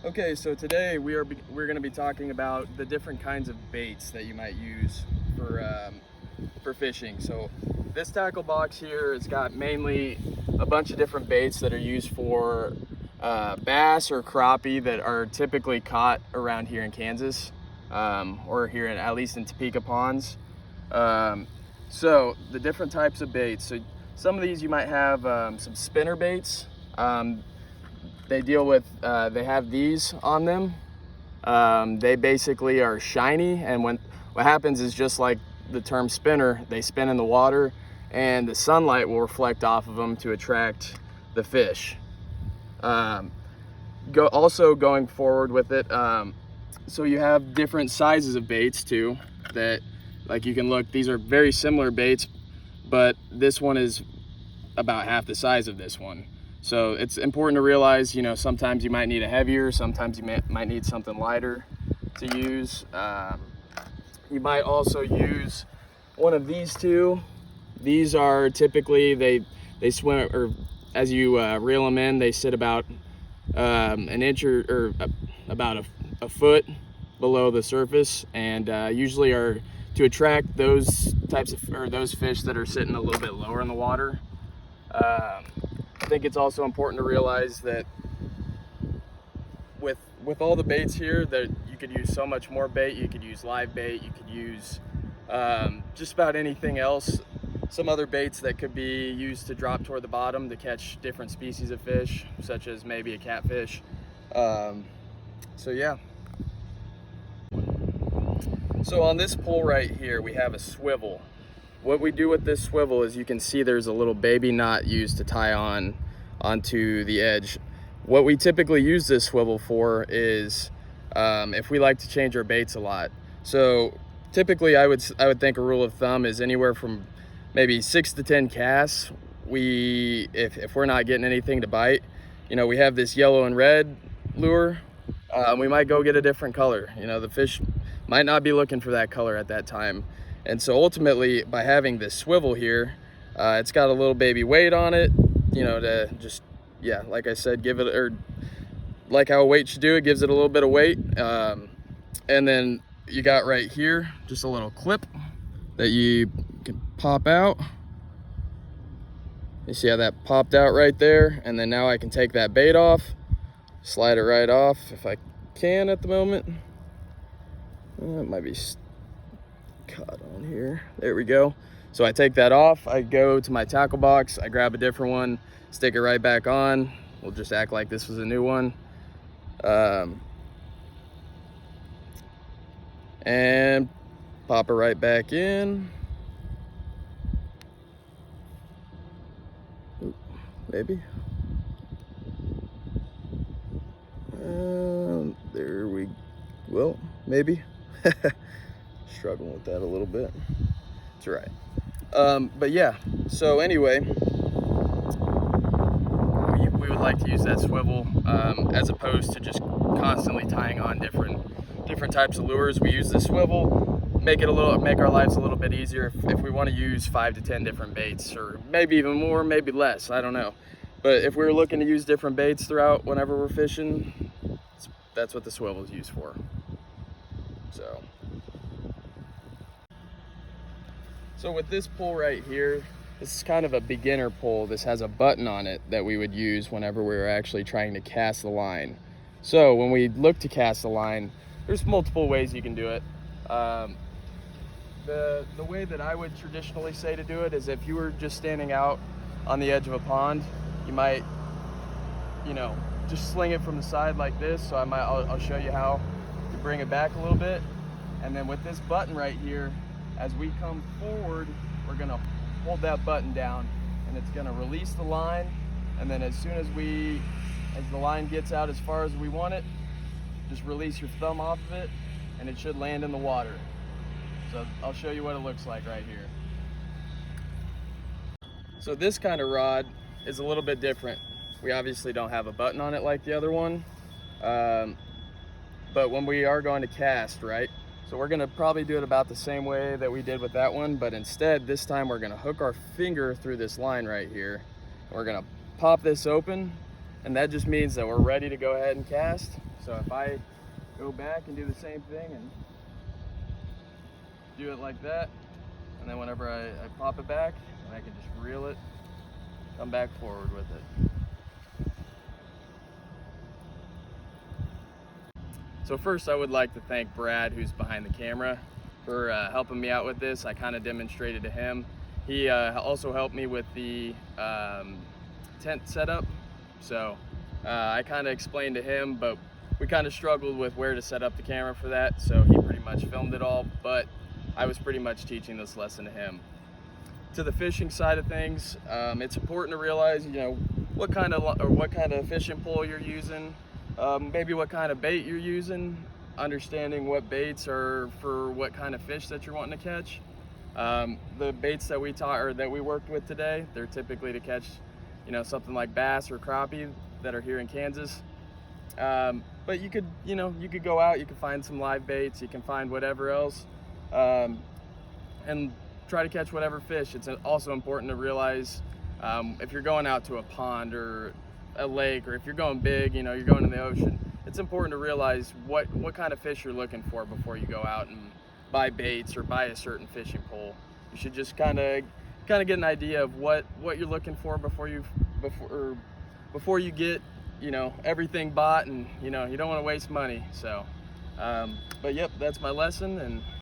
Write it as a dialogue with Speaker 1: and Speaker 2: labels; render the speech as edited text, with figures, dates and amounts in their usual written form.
Speaker 1: Okay, so today we're going to be talking about the different kinds of baits that you might use for fishing. So this tackle box here has got mainly a bunch of different baits that are used for bass or crappie that are typically caught around here in Kansas, or here at least in Topeka ponds. So the different types of baits. So some of these you might have some spinner baits. They deal with, they have these on them. They basically are shiny, and what happens is, just like the term spinner, they spin in the water and the sunlight will reflect off of them to attract the fish. Also going forward with it, so you have different sizes of baits too, that like you can look, these are very similar baits, but this one is about half the size of this one. So it's important to realize, you know, sometimes you might need a heavier, sometimes you might need something lighter to use. You might also use one of these two. These are typically, they swim, or as you reel them in, they sit about an inch or about a foot below the surface, and usually are to attract those types of, or those fish that are sitting a little bit lower in the water. I think it's also important to realize that with all the baits here, that you could use so much more bait. You could use live bait, you could use just about anything else. Some other baits that could be used to drop toward the bottom to catch different species of fish, such as maybe a catfish. So yeah. So on this pole right here, we have a swivel. What we do with this swivel is, you can see there's a little baby knot used to tie onto the edge. What we typically use this swivel for is if we like to change our baits a lot. So typically I would think a rule of thumb is anywhere from maybe 6 to 10 casts. If we're not getting anything to bite, you know, we have this yellow and red lure, we might go get a different color. You know, the fish might not be looking for that color at that time. And so ultimately, by having this swivel here, it's got a little baby weight on it, you know, to just, yeah, like I said, give it, or like how a weight should do, it gives it a little bit of weight. And then you got right here just a little clip that you can pop out. You see how that popped out right there? And then now I can take that bait off, slide it right off if I can at the moment. It might be caught on here. There we go. So I take that off, I go to my tackle box, I grab a different one, stick it right back on. We'll just act like this was a new one. And pop it right back in. Ooh, maybe. There we go. Maybe. Struggling with that a little bit. It's all right. But yeah, so anyway, we would like to use that swivel as opposed to just constantly tying on different types of lures. We use the swivel, make our lives a little bit easier if we want to use 5 to 10 different baits, or maybe even more, maybe less, I don't know. But if we're looking to use different baits throughout whenever we're fishing, that's what the swivel is used for. So with this pole right here, this is kind of a beginner pole. This has a button on it that we would use whenever we were actually trying to cast the line. So when we look to cast the line, there's multiple ways you can do it. The way that I would traditionally say to do it is, if you were just standing out on the edge of a pond, you might, you know, just sling it from the side like this. So I'll show you how to bring it back a little bit. And then with this button right here, as we come forward, we're gonna hold that button down, and it's gonna release the line. And then as soon as the line gets out as far as we want it, just release your thumb off of it, and it should land in the water. So I'll show you what it looks like right here. So this kind of rod is a little bit different. We obviously don't have a button on it like the other one, but when we are going to cast, right? So we're gonna probably do it about the same way that we did with that one, but instead, this time we're gonna hook our finger through this line right here. We're gonna pop this open, And that just means that we're ready to go ahead and cast. So if I go back and do the same thing and do it like that, and then whenever I pop it back, and I can just reel it, come back forward with it. So first I would like to thank Brad, who's behind the camera, for helping me out with this. I kind of demonstrated to him. He also helped me with the tent setup. So I kind of explained to him, but we kind of struggled with where to set up the camera for that. So he pretty much filmed it all, but I was pretty much teaching this lesson to him. To the fishing side of things, it's important to realize, you know, what kind of fishing pole you're using, maybe what kind of bait you're using, understanding what baits are for what kind of fish that you're wanting to catch. The baits that we worked with today, they're typically to catch, you know, something like bass or crappie that are here in Kansas. But you could go out, you can find some live baits, you can find whatever else, and try to catch whatever fish. It's also important to realize if you're going out to a pond or a lake, or if you're going big, you know, you're going in the ocean, it's important to realize what kind of fish you're looking for before you go out and buy baits or buy a certain fishing pole. You should just kind of get an idea of what you're looking for before you get, you know, everything bought, and you know, you don't want to waste money. So but yep, that's my lesson, and